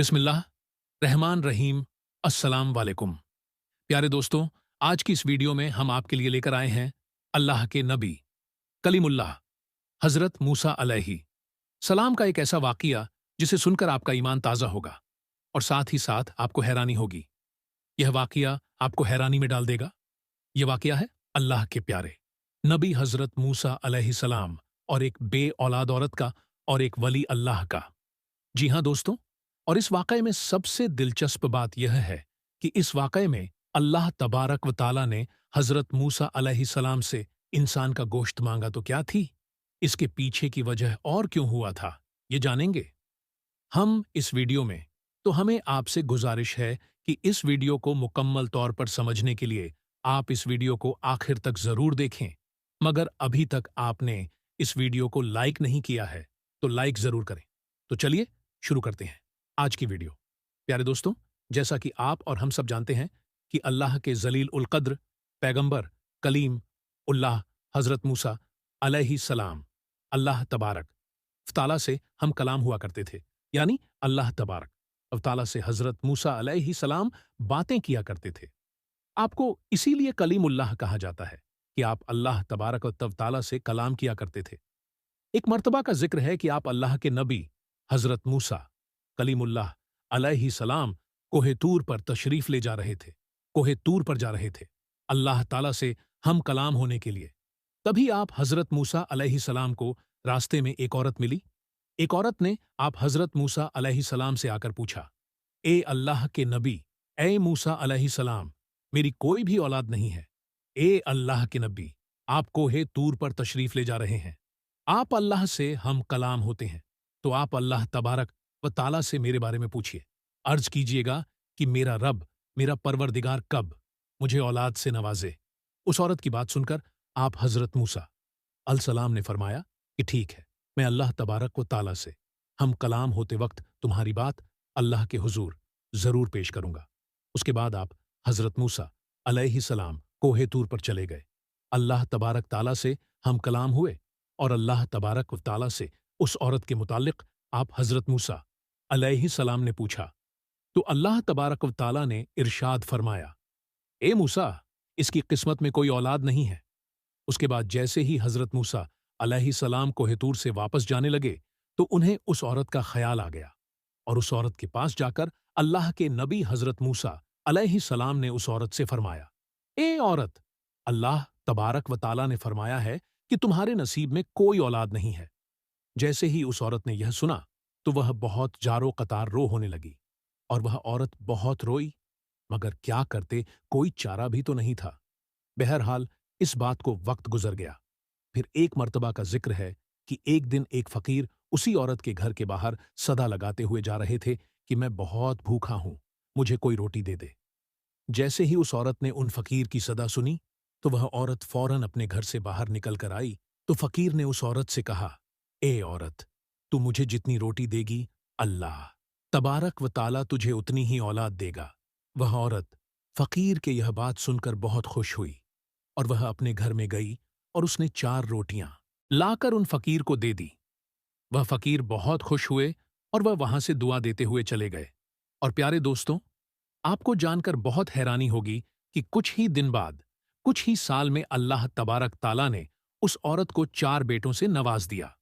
बिस्मिल्लाह रहमान रहीम। अस्सलाम वालेकुम। प्यारे दोस्तों, आज की इस वीडियो में हम आपके लिए लेकर आए हैं अल्लाह के नबी कलीमुल्लाह हजरत मूसा अलैहि सलाम का एक ऐसा वाकिया जिसे सुनकर आपका ईमान ताज़ा होगा और साथ ही साथ आपको हैरानी होगी। यह वाकिया आपको हैरानी में डाल देगा। यह वाकिया है अल्लाह के प्यारे नबी हजरत मूसा अलैहि सलाम और एक बे औलाद औरत का और एक वली अल्लाह का। जी हाँ दोस्तों, और इस वाक़ये में सबसे दिलचस्प बात यह है कि इस वाक़ये में अल्लाह तबारक व ताला ने हज़रत मूसा अलैहिस्सलाम से इंसान का गोश्त मांगा तो क्या थी? इसके पीछे की वजह और क्यों हुआ था, ये जानेंगे हम इस वीडियो में। तो हमें आपसे गुजारिश है कि इस वीडियो को मुकम्मल तौर पर समझने के लिए आप इस वीडियो को आखिर तक ज़रूर देखें। मगर अभी तक आपने इस वीडियो को लाइक नहीं किया है, तो लाइक ज़रूर करें। तो चलिए शुरू करते हैं आज की वीडियो। प्यारे दोस्तों, जैसा कि आप और हम सब जानते हैं कि अल्लाह के जलील उल कद्र पैगंबर कलीम उल्लाह हजरत मूसा अलैहि सलाम अल्लाह तबारक व ताला से हम कलाम हुआ करते थे, यानी अल्लाह तबारक व ताला से हजरत मूसा अलैहि सलाम बातें किया करते थे। आपको इसीलिए कलीमुल्लाह कहा जाता है कि आप अल्लाह तबारक व ताला से कलाम किया करते थे। एक मर्तबा का जिक्र है कि आप अल्लाह के नबी हजरत मूसा कलीमुल्लाह अलैहि सलाम कोहे तूर पर तशरीफ ले जा रहे थे, कोहे तूर पर जा रहे थे अल्लाह ताला से हम कलाम होने के लिए। तभी आप हजरत मूसा अलैहि सलाम को रास्ते में एक औरत मिली। एक औरत ने आप हजरत मूसा अलैहि सलाम से आकर पूछा, ए अल्लाह के नबी, ए मूसा अलैहि सलाम, मेरी कोई भी औलाद नहीं है। ए अल्लाह के नबी, आप कोहे तूर पर तशरीफ ले जा रहे हैं, आप अल्लाह से हम कलाम होते हैं, तो आप अल्लाह तबारक व ताला से मेरे बारे में पूछिए। अर्ज कीजिएगा कि मेरा रब, मेरा परवरदिगार कब मुझे औलाद से नवाजे। उस औरत की बात सुनकर आप हजरत मूसा अलसलाम ने फरमाया कि ठीक है, मैं अल्लाह तबारक व ताला से हम कलाम होते वक्त तुम्हारी बात अल्लाह के हुजूर जरूर पेश करूंगा। उसके बाद आप हजरत मूसा अलैहि सलाम कोहे तूर पर चले गए। अल्लाह तबारक ताला से हम कलाम हुए और अल्लाह तबारक व ताला से उस औरत के मुतालिक आप हजरत मूसा अलैहि सलाम ने पूछा, तो अल्लाह तबारक व ताला ने इरशाद फरमाया, ए मूसा, इसकी किस्मत में कोई औलाद नहीं है। उसके बाद जैसे ही हजरत मूसा अलैहि सलाम कोहे तूर से वापस जाने लगे तो उन्हें उस औरत का ख्याल आ गया और उस औरत के पास जाकर अल्लाह के नबी हजरत मूसा अलैहि सलाम ने उस औरत से फरमाया, ए औरत, अल्लाह तबारक व ताला ने फरमाया है कि तुम्हारे नसीब में कोई औलाद नहीं है। जैसे ही उस औरत ने यह सुना तो वह बहुत जारो कतार रो होने लगी और वह औरत बहुत रोई, मगर क्या करते, कोई चारा भी तो नहीं था। बहरहाल इस बात को वक्त गुजर गया। फिर एक मर्तबा का जिक्र है कि एक दिन एक फकीर उसी औरत के घर के बाहर सदा लगाते हुए जा रहे थे कि मैं बहुत भूखा हूं, मुझे कोई रोटी दे दे। जैसे ही उस औरत ने उन फकीर की सदा सुनी तो वह औरत फौरन अपने घर से बाहर निकल कर आई। तो फकीर ने उस औरत से कहा, ए औरत, तू मुझे जितनी रोटी देगी अल्लाह तबारक व ताला तुझे उतनी ही औलाद देगा। वह औरत फकीर के यह बात सुनकर बहुत खुश हुई और वह अपने घर में गई और उसने 4 रोटियां लाकर उन फकीर को दे दी। वह फकीर बहुत खुश हुए और वह वहां से दुआ देते हुए चले गए। और प्यारे दोस्तों, आपको जानकर बहुत हैरानी होगी कि कुछ ही दिन बाद, कुछ ही साल में अल्लाह तबारक ताला ने उस औरत को 4 बेटों से नवाज दिया।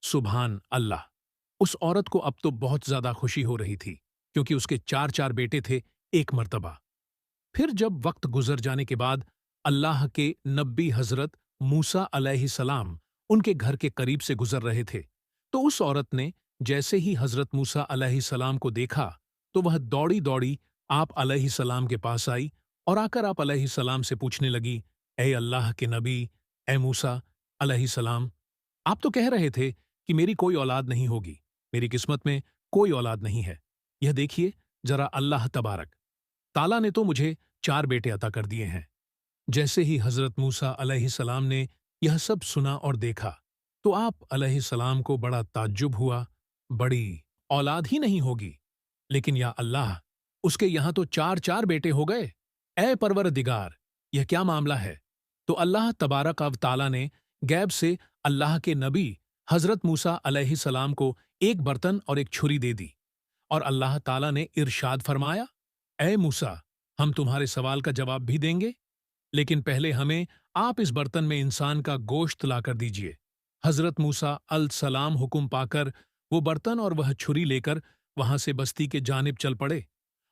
सुभान अल्लाह। उस औरत को अब तो बहुत ज्यादा खुशी हो रही थी क्योंकि उसके 4-4 बेटे थे एक मर्तबा। फिर जब वक्त गुजर जाने के बाद अल्लाह के नबी हजरत मूसा अलैहिस्सलाम उनके घर के करीब से गुजर रहे थे तो उस औरत ने जैसे ही हजरत मूसा अलैहिस्सलाम को देखा तो वह दौड़ी दौड़ी आप अलैहिस्सलाम के पास आई और आकर आप अलैहिस्सलाम से पूछने लगी, ए अल्लाह के नबी, ए मूसा अलैहिस्सलाम, आप तो कह रहे थे कि मेरी कोई औलाद नहीं होगी, मेरी किस्मत में कोई औलाद नहीं है। यह देखिए जरा, अल्लाह तबारक ताला ने तो मुझे 4 बेटे अता कर दिए हैं। जैसे ही हजरत मूसा अलैहिस्सलाम ने यह सब सुना और देखा तो आप अलैहिस्सलाम को बड़ा ताज्जुब हुआ। बड़ी औलाद ही नहीं होगी, लेकिन या अल्लाह, उसके यहां तो 4-4 बेटे हो गए। ए परवरदिगार, यह क्या मामला है? तो अल्लाह तबारक व ताला ने गैब से अल्लाह के नबी हजरत मूसा अलैहिस्सलाम को एक बर्तन और एक छुरी दे दी اور اللہ تعالیٰ نے ارشاد فرمایا، اے موسیٰ، ہم تمہارے سوال کا جواب بھی دیں گے، لیکن پہلے ہمیں آپ اس برتن میں انسان کا گوشت لا کر دیجیے۔ حضرت موسیٰ علیہ السلام حکم پا کر وہ برتن اور وہ چھری لے کر وہاں سے بستی کے جانب چل پڑے،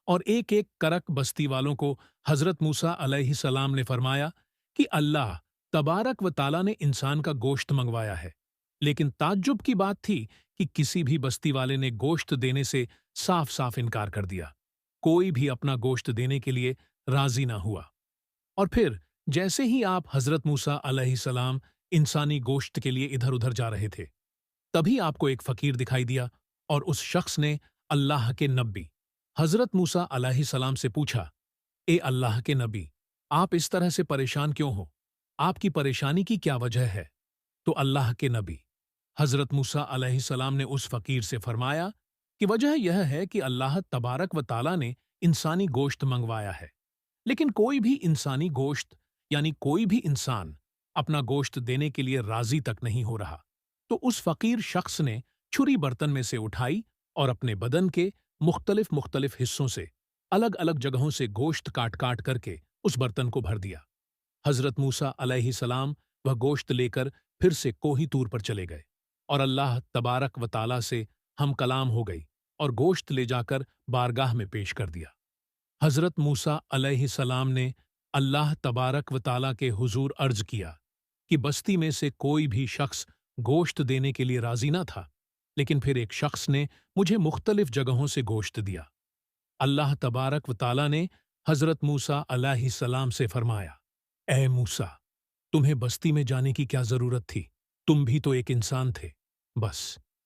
اور ایک ایک کرک بستی والوں کو حضرت موسیٰ علیہ السلام نے فرمایا کہ اللہ تبارک و تعالیٰ نے انسان کا گوشت منگوایا ہے، لیکن تعجب کی بات تھی کہ کسی بھی بستی والے نے گوشت دینے سے صاف صاف انکار کر دیا۔ کوئی بھی اپنا گوشت دینے کے لیے راضی نہ ہوا۔ اور پھر جیسے ہی آپ حضرت موسیٰ علیہ السلام انسانی گوشت کے لیے ادھر ادھر جا رہے تھے، تبھی آپ کو ایک فقیر دکھائی دیا، اور اس شخص نے اللہ کے نبی حضرت موسیٰ علیہ السلام سے پوچھا، اے اللہ کے نبی، آپ اس طرح سے پریشان کیوں ہو؟ آپ کی پریشانی کی کیا وجہ ہے؟ تو اللہ کے نبی حضرت موسیٰ علیہ السلام نے اس فقیر سے فرمایا کہ وجہ یہ ہے کہ اللہ تبارک و تعالیٰ نے انسانی گوشت منگوایا ہے، لیکن کوئی بھی انسانی گوشت یعنی کوئی بھی انسان اپنا گوشت دینے کے لیے راضی تک نہیں ہو رہا۔ تو اس فقیر شخص نے چھری برتن میں سے اٹھائی اور اپنے بدن کے مختلف حصوں سے الگ الگ جگہوں سے گوشت کاٹ کاٹ کر کے اس برتن کو بھر دیا۔ حضرت موسیٰ علیہ السلام وہ گوشت لے کر پھر سے کوہی طور پر چلے گئے، اور اللہ تبارک و تعالیٰ سے ہم کلام ہو گئی اور گوشت لے جا کر بارگاہ میں پیش کر دیا۔ حضرت موسیٰ علیہ السلام نے اللہ تبارک و تعالیٰ کے حضور عرض کیا کہ بستی میں سے کوئی بھی شخص گوشت دینے کے لیے راضی نہ تھا، لیکن پھر ایک شخص نے مجھے مختلف جگہوں سے گوشت دیا۔ اللہ تبارک و تعالیٰ نے حضرت موسیٰ علیہ السلام سے فرمایا، اے موسیٰ، تمہیں بستی میں جانے کی کیا ضرورت تھی؟ تم بھی تو ایک انسان تھے، بس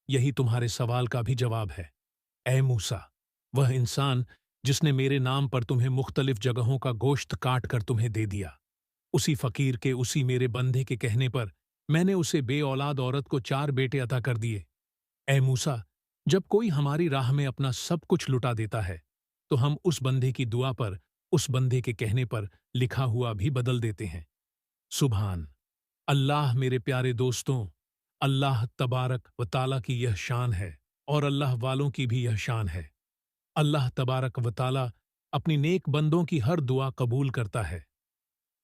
یہی تمہارے سوال کا بھی جواب ہے۔ اے موسیٰ، وہ انسان جس نے میرے نام پر تمہیں مختلف جگہوں کا گوشت کاٹ کر تمہیں دے دیا، اسی فقیر کے اسی میرے بندے کے کہنے پر میں نے اسے بے اولاد عورت کو 4 بیٹے عطا کر دیے۔ اے موسیٰ، جب کوئی ہماری راہ میں اپنا سب کچھ لٹا دیتا ہے تو ہم اس بندے کی دعا پر اس بندے کے کہنے پر لکھا ہوا بھی بدل دیتے ہیں۔ سبحان اللہ۔ میرے پیارے دوستوں، اللہ تبارک و تعالیٰ کی یہ شان ہے، اور اللہ والوں کی بھی یہ شان ہے۔ اللہ تبارک و تعالیٰ اپنی نیک بندوں کی ہر دعا قبول کرتا ہے۔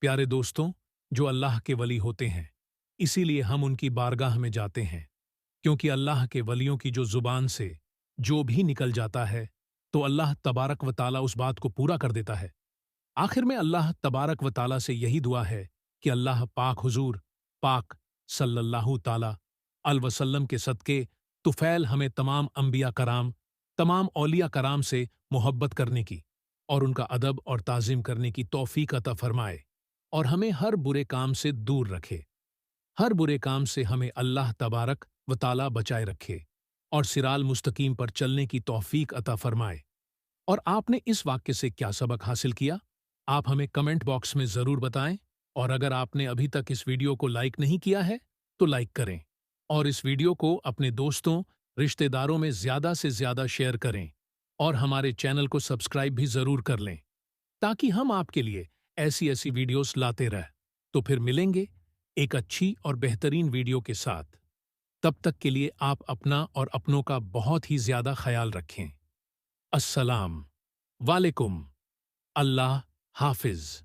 پیارے دوستوں، جو اللہ کے ولی ہوتے ہیں، اسی لیے ہم ان کی بارگاہ میں جاتے ہیں، کیونکہ اللہ کے ولیوں کی جو زبان سے جو بھی نکل جاتا ہے تو اللہ تبارک و تعالیٰ اس بات کو پورا کر دیتا ہے۔ آخر میں اللہ تبارک و تعالیٰ سے یہی دعا ہے کہ اللہ پاک حضور پاک صلی اللہ تعالیٰ علیہ وسلم کے صدقے طفیل ہمیں تمام انبیاء کرام، تمام اولیاء کرام سے محبت کرنے کی اور ان کا ادب اور تعظیم کرنے کی توفیق عطا فرمائے، اور ہمیں ہر برے کام سے دور رکھے۔ ہر برے کام سے ہمیں اللہ تبارک و تعالیٰ بچائے رکھے اور صراط مستقیم پر چلنے کی توفیق عطا فرمائے۔ اور آپ نے اس واقعے سے کیا سبق حاصل کیا؟ آپ ہمیں کمنٹ باکس میں ضرور بتائیں، اور اگر آپ نے ابھی تک اس ویڈیو کو لائک نہیں کیا ہے تو لائک کریں، اور اس ویڈیو کو اپنے دوستوں، رشتہ داروں میں زیادہ سے زیادہ شیئر کریں، اور ہمارے چینل کو سبسکرائب بھی ضرور کر لیں تاکہ ہم آپ کے لیے ایسی ویڈیوز لاتے رہیں۔ تو پھر ملیں گے ایک اچھی اور بہترین ویڈیو کے ساتھ۔ تب تک کے لیے آپ اپنا اور اپنوں کا بہت ہی زیادہ خیال رکھیں۔ السلام علیکم۔ اللہ حافظ۔